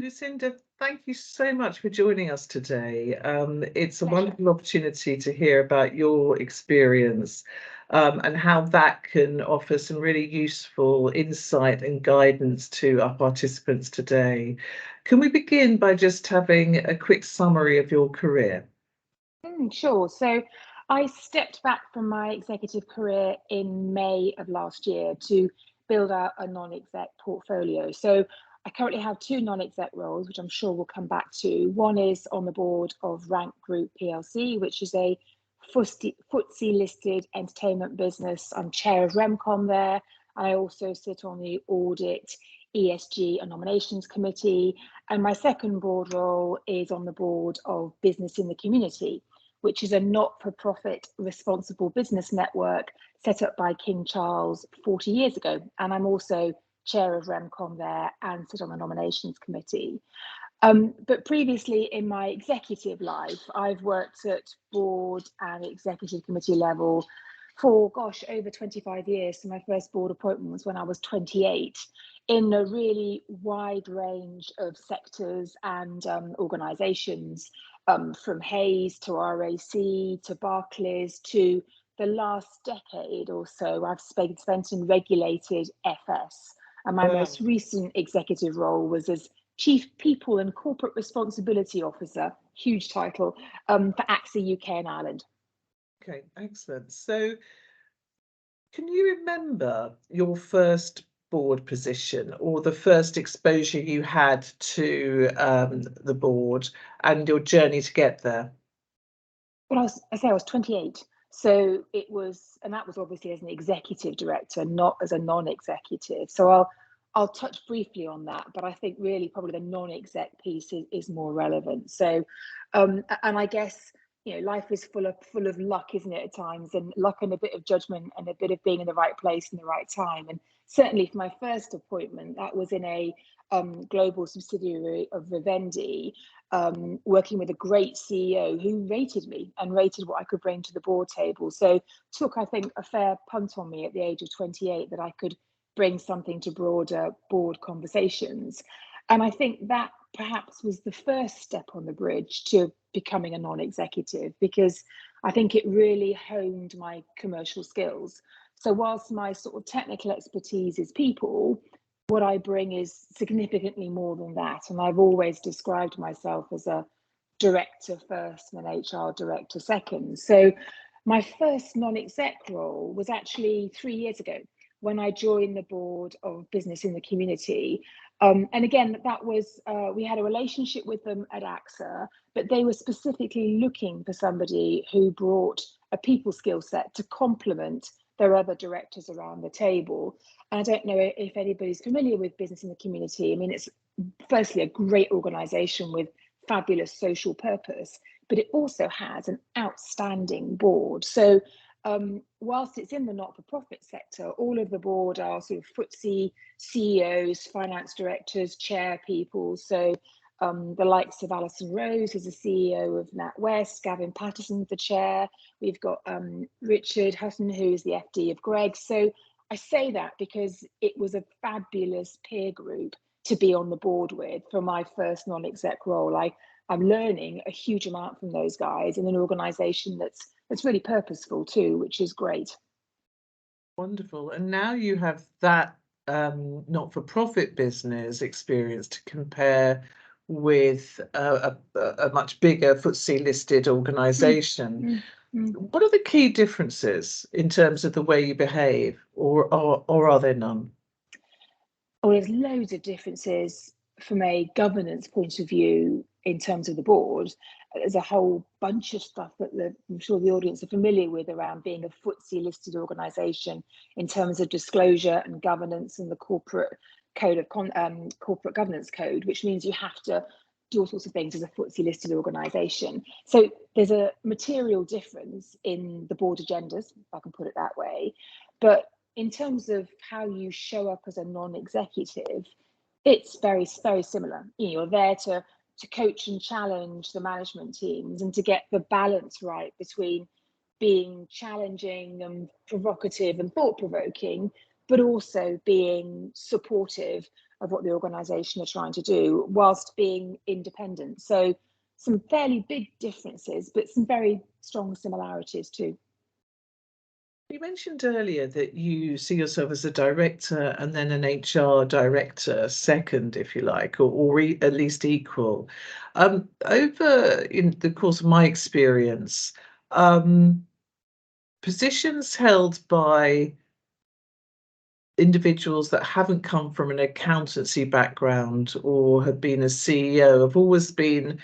Lucinda, thank you so much for joining us today. It's a Pleasure. wonderful opportunity to hear about your experience and how that can offer some really useful insight and guidance to our participants today. Can we begin by just having a quick summary of your career? Sure. So I stepped back from my executive career in May of last year to build out a non-exec portfolio. So I currently have two non-exec roles, which I'm sure we'll come back to. One is on the board of Rank Group PLC, which is a FTSE listed entertainment business. I'm chair of RemCom there. I also sit on the audit, ESG and nominations committee. And my second board role is on the board of Business in the Community, which is a not-for-profit responsible business network set up by King Charles 40 years ago. And I'm also chair of RemCom there and sit on the nominations committee. But previously in my executive life, I've worked at board and executive committee level for, gosh, over 25 years. So my first board appointment was when I was 28, in a really wide range of sectors and organisations, from Hayes to RAC to Barclays to the last decade or so, I've spent in regulated FS. And my most recent executive role was as Chief People and Corporate Responsibility Officer, huge title, for AXA UK and Ireland. Okay, excellent. So can you remember your first board position or the first exposure you had to the board and your journey to get there? Well, I was 28. So it was, and that was obviously as an executive director, not as a non-executive. So I'll touch briefly on that, but I think really probably the non-exec piece is more relevant. So, and I guess, you know, life is full of luck, isn't it, at times, and luck and a bit of judgment and a bit of being in the right place in the right time. And certainly for my first appointment, that was in a global subsidiary of Vivendi, working with a great CEO who rated me and rated what I could bring to the board table. So took, I think, a fair punt on me at the age of 28 that I could bring something to broader board conversations. And I think that perhaps was the first step on the bridge to becoming a non-executive, because I think it really honed my commercial skills. So whilst my sort of technical expertise is people, what I bring is significantly more than that. And I've always described myself as a director first and an HR director second. So my first non-exec role was actually 3 years ago when I joined the board of Business in the Community. And again, that was, we had a relationship with them at AXA, but they were specifically looking for somebody who brought a people skill set to complement their other directors around the table. And I don't know if anybody's familiar with Business in the Community. I mean, it's firstly a great organisation with fabulous social purpose, but it also has an outstanding board. So whilst it's in the not-for-profit sector, all of the board are sort of FTSE CEOs, finance directors, chair people. So the likes of Alison Rose, who's the CEO of NatWest, Gavin Patterson's the chair. We've got Richard Hutton, who's the FD of Greggs. So I say that because it was a fabulous peer group to be on the board with for my first non-exec role. I'm learning a huge amount from those guys in an organisation that's really purposeful too, which is great. Wonderful. And now you have that not-for-profit business experience to compare with a much bigger FTSE listed organisation. What are the key differences in terms of the way you behave, or are there none? Well, there's loads of differences from a governance point of view in terms of the board. There's a whole bunch of stuff that I'm sure the audience are familiar with around being a FTSE listed organisation in terms of disclosure and governance and the corporate code of corporate governance code, which means you have to do all sorts of things as a FTSE listed organisation. So there's a material difference in the board agendas, if I can put it that way. But in terms of how you show up as a non-executive, it's very, very similar. You're there to coach and challenge the management teams and to get the balance right between being challenging and provocative and thought-provoking, but also being supportive what the organisation are trying to do, whilst being independent. So some fairly big differences, but some very strong similarities too. You mentioned earlier that you see yourself as a director and then an HR director, second, if you like, or at least equal. Over in the course of my experience, positions held by individuals that haven't come from an accountancy background or have been a CEO have always been,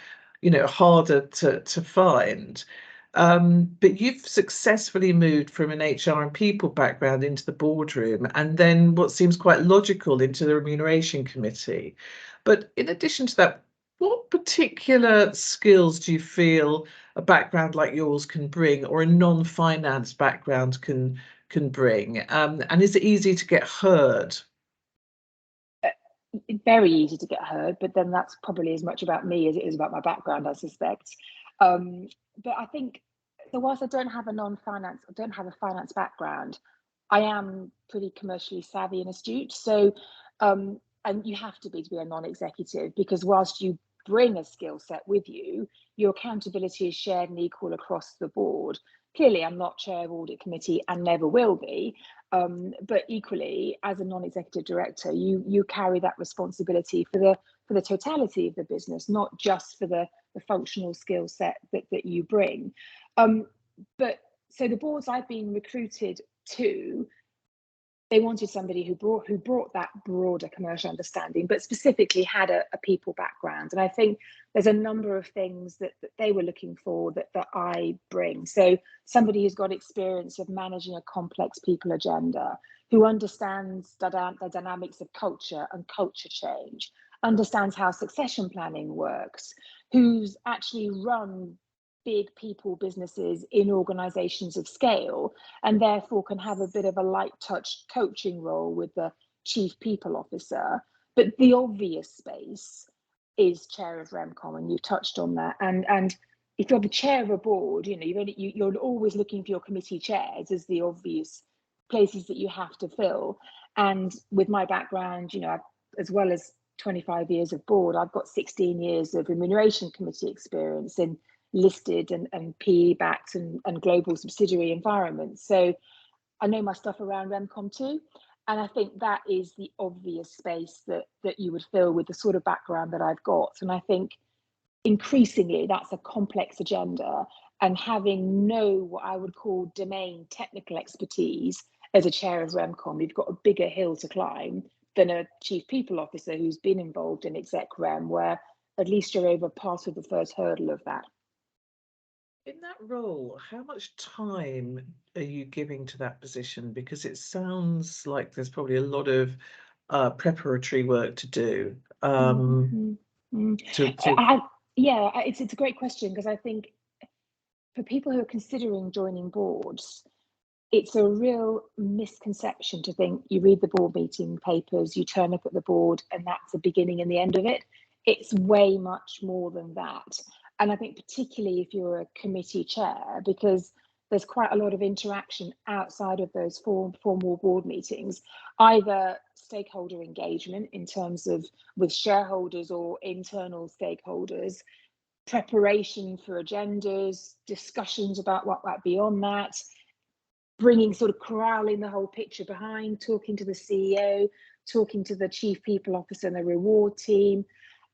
harder to find. But you've successfully moved from an HR and people background into the boardroom, and then what seems quite logical into the remuneration committee. But in addition to that, what particular skills do you feel a background like yours can bring, or a non-finance background can bring? And is it easy to get heard? Very easy to get heard, but then that's probably as much about me as it is about my background, I suspect. But I think, so whilst I don't have a finance background, I am pretty commercially savvy and astute. So, and you have to be a non-executive, because whilst you bring a skill set with you, your accountability is shared and equal across the board. Clearly, I'm not chair of audit committee and never will be. But equally, as a non-executive director, you carry that responsibility for the totality of the business, not just for the functional skill set that you bring. But so the boards I've been recruited to, they wanted somebody who brought that broader commercial understanding, but specifically had a people background. And I think there's a number of things that they were looking for that I bring. So somebody who's got experience of managing a complex people agenda, who understands the dynamics of culture and culture change, understands how succession planning works, who's actually run big people businesses in organizations of scale, and therefore can have a bit of a light touch coaching role with the chief people officer. But the obvious space is chair of RemCom, and you touched on that. And if you're the chair of a board, you're always looking for your committee chairs as the obvious places that you have to fill. And with my background, as well as 25 years of board, I've got 16 years of remuneration committee experience in listed and PE-backed and global subsidiary environments. So I know my stuff around RemCom too. And I think that is the obvious space that you would fill with the sort of background that I've got. And I think increasingly that's a complex agenda, and having what I would call domain technical expertise as a chair of RemCom, you've got a bigger hill to climb than a chief people officer who's been involved in exec rem, where at least you're over part of the first hurdle of that. In that role, how much time are you giving to that position? Because it sounds like there's probably a lot of preparatory work to do. It's a great question, because I think for people who are considering joining boards, it's a real misconception to think you read the board meeting papers, you turn up at the board, and that's the beginning and the end of it. It's way much more than that. And I think particularly if you're a committee chair, because there's quite a lot of interaction outside of those formal board meetings, either stakeholder engagement in terms of with shareholders or internal stakeholders, preparation for agendas, discussions about what might be on that, bringing sort of corralling the whole picture behind, talking to the CEO, talking to the chief people officer and the reward team.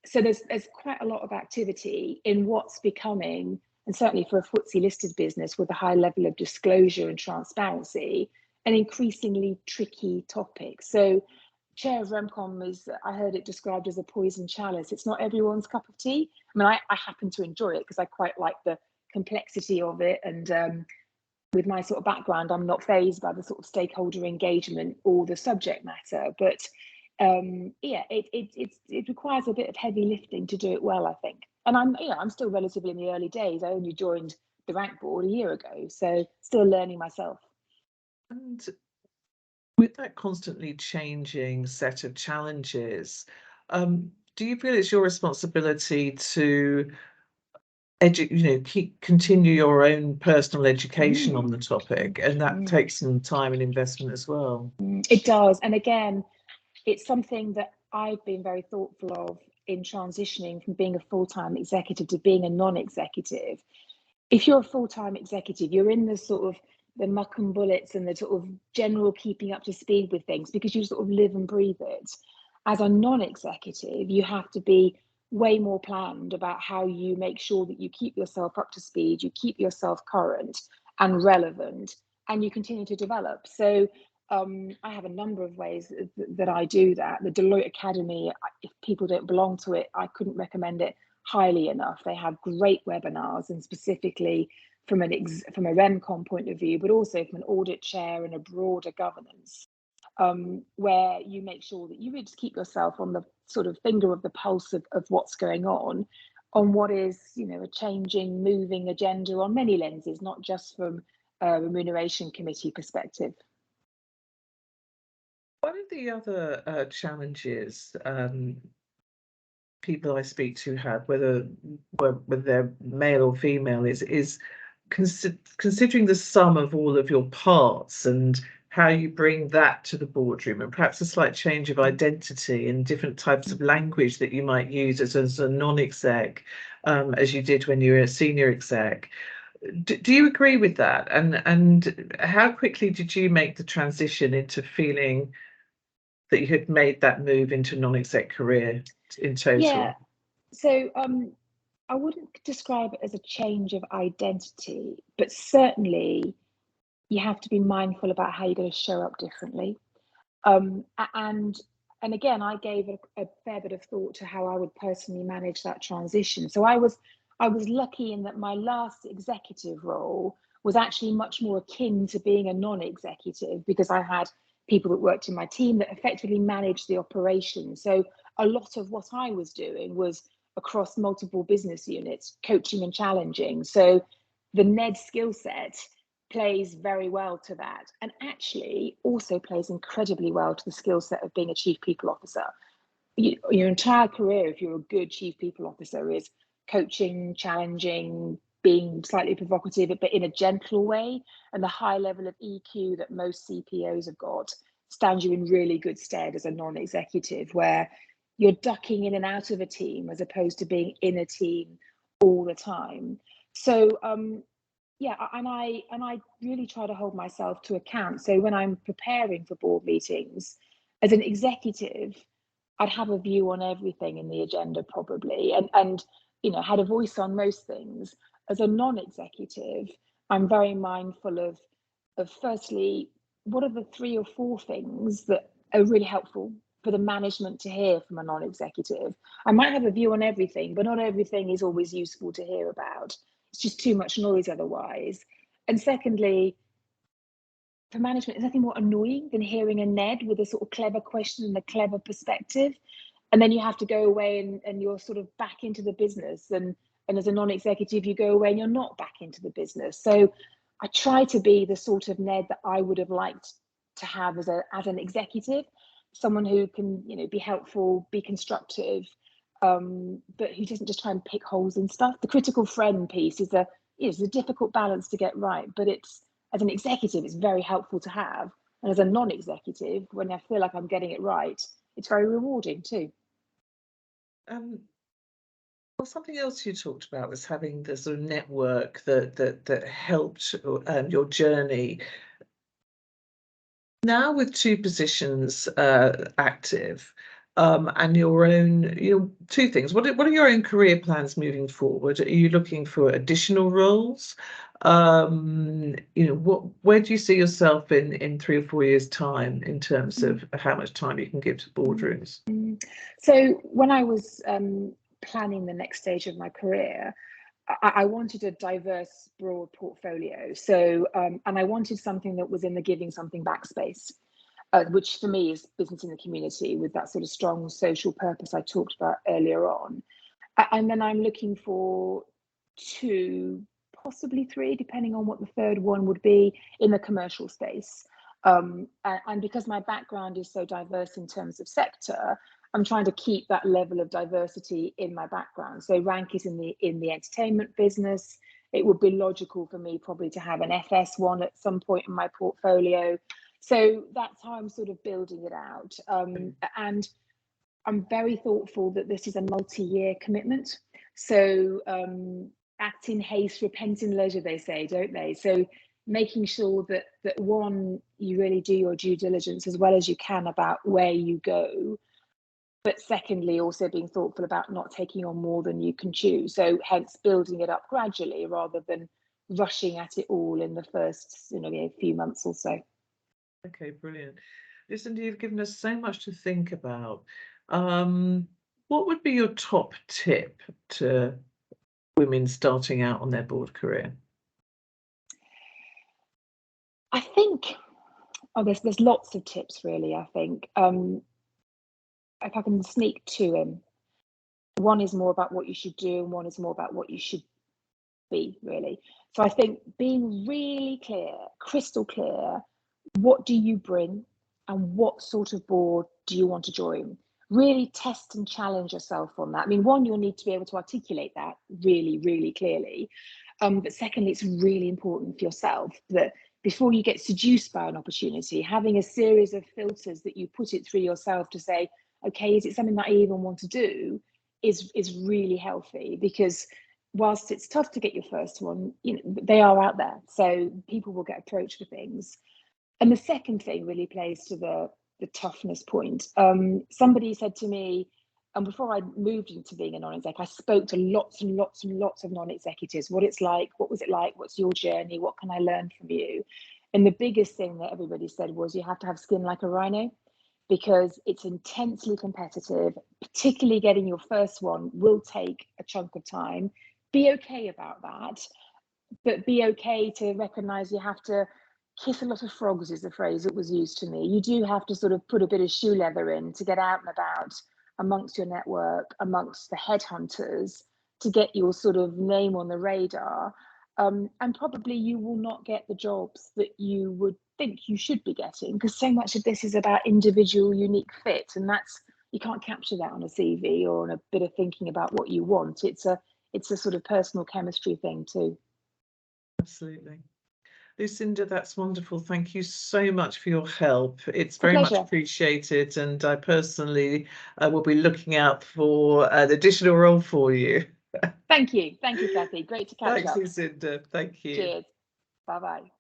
So there's quite a lot of activity in what's becoming, and certainly for a FTSE listed business with a high level of disclosure and transparency, an increasingly tricky topic. So chair of RemCom is, I heard it described as a poison chalice. It's not everyone's cup of tea. I mean, I happen to enjoy it because I quite like the complexity of it. And with my sort of background, I'm not fazed by the sort of stakeholder engagement or the subject matter. But it requires a bit of heavy lifting to do it well, I think. And I'm still relatively in the early days. I only joined the rank board a year ago, so still learning myself. And with that constantly changing set of challenges, do you feel it's your responsibility to continue your own personal education on the topic, and that takes some time and investment as well? It does. And again, it's something that I've been very thoughtful of in transitioning from being a full-time executive to being a non-executive. If you're a full-time executive, you're in the sort of the muck and bullets and the sort of general keeping up to speed with things because you sort of live and breathe it. As a non-executive, you have to be way more planned about how you make sure that you keep yourself up to speed, you keep yourself current and relevant, and you continue to develop. So I have a number of ways that I do that. The Deloitte Academy, if people don't belong to it, I couldn't recommend it highly enough. They have great webinars, and specifically from a REMCOM point of view, but also from an audit chair and a broader governance, where you make sure that you really just keep yourself on the sort of finger of the pulse of what's going on what is, you know, a changing, moving agenda on many lenses, not just from a remuneration committee perspective. One of the other challenges people I speak to have, whether they're male or female, is considering the sum of all of your parts and how you bring that to the boardroom, and perhaps a slight change of identity and different types of language that you might use as a non-exec, as you did when you were a senior exec. Do you agree with that? And how quickly did you make the transition into feeling that you had made that move into a non-exec career in total? Yeah, so I wouldn't describe it as a change of identity, but certainly you have to be mindful about how you're going to show up differently. And again, I gave a fair bit of thought to how I would personally manage that transition. So I was lucky in that my last executive role was actually much more akin to being a non-executive, because I had people that worked in my team that effectively managed the operation. So a lot of what I was doing was across multiple business units, coaching and challenging. So the NED skill set plays very well to that, and actually also plays incredibly well to the skill set of being a chief people officer. Your entire career, if you're a good chief people officer, is coaching, challenging, being slightly provocative, but in a gentle way. And the high level of EQ that most CPOs have got stands you in really good stead as a non-executive, where you're ducking in and out of a team as opposed to being in a team all the time. So yeah, and I really try to hold myself to account. So when I'm preparing for board meetings as an executive, I'd have a view on everything in the agenda probably, and you know, had a voice on most things. As a non-executive, I'm very mindful of firstly, what are the 3 or 4 things that are really helpful for the management to hear from a non-executive. I might have a view on everything, but not everything is always useful to hear about. It's just too much noise otherwise. And secondly, for management, there's nothing more annoying than hearing a NED with a sort of clever question and a clever perspective. And then you have to go away and you're sort of back into the business. And as a non-executive, you go away and you're not back into the business. So I try to be the sort of NED that I would have liked to have as an executive, someone who can, you know, be helpful, be constructive, but who doesn't just try and pick holes in stuff. The critical friend piece is a difficult balance to get right, but it's, as an executive, it's very helpful to have. And as a non-executive, when I feel like I'm getting it right, it's very rewarding too. Well, something else you talked about was having the sort of network that helped your journey. Now with 2 positions active, and your own, you know, 2 things. What are your own career plans moving forward? Are you looking for additional roles? You know, where do you see yourself in 3 or 4 years' time in terms of how much time you can give to boardrooms? So when I was planning the next stage of my career, I wanted a diverse, broad portfolio. So, and I wanted something that was in the giving something back space, which for me is business in the community with that sort of strong social purpose I talked about earlier on. And then I'm looking for 2, possibly 3, depending on what the third one would be, in the commercial space. And because my background is so diverse in terms of sector, I'm trying to keep that level of diversity in my background. So Rank is in the entertainment business. It would be logical for me probably to have an FS one at some point in my portfolio. So that's how I'm sort of building it out. And I'm very thoughtful that this is a multi-year commitment. So act in haste, repent in leisure, they say, don't they? So making sure that one, you really do your due diligence as well as you can about where you go. But secondly, also being thoughtful about not taking on more than you can chew. So hence building it up gradually rather than rushing at it all in the first few months or so. Okay, brilliant. Lucinda, you've given us so much to think about. What would be your top tip to women starting out on their board career? I think, there's lots of tips really, I think. If I can sneak two in, one is more about what you should do and one is more about what you should be, really. So I think being really clear, crystal clear, what do you bring and what sort of board do you want to join? Really test and challenge yourself on that. I mean, one, you'll need to be able to articulate that really, really clearly. But secondly, it's really important for yourself that before you get seduced by an opportunity, having a series of filters that you put it through yourself to say, okay, is it something that I even want to do, is really healthy. Because whilst it's tough to get your first one, they are out there. So people will get approached for things. And the second thing really plays to the toughness point. Somebody said to me, and before I moved into being a non-exec, I spoke to lots and lots and lots of non-executives. What it's like, what was it like, what's your journey, what can I learn from you? And the biggest thing that everybody said was you have to have skin like a rhino, because it's intensely competitive. Particularly getting your first one will take a chunk of time. Be okay about that, but be okay to recognize you have to kiss a lot of frogs, is the phrase that was used to me. You do have to sort of put a bit of shoe leather in to get out and about amongst your network, amongst the headhunters, to get your sort of name on the radar. And probably you will not get the jobs that you would think you should be getting, because so much of this is about individual unique fit, and that's, you can't capture that on a CV or on a bit of thinking about what you want. It's a sort of personal chemistry thing too. Absolutely. Lucinda, that's wonderful. Thank you so much for your help. It's A very much pleasure. appreciated, and I personally will be looking out for an additional role for you. Thank you, Cathy. Great to catch Thanks, up. Lucinda. Thank you. Cheers. Bye bye.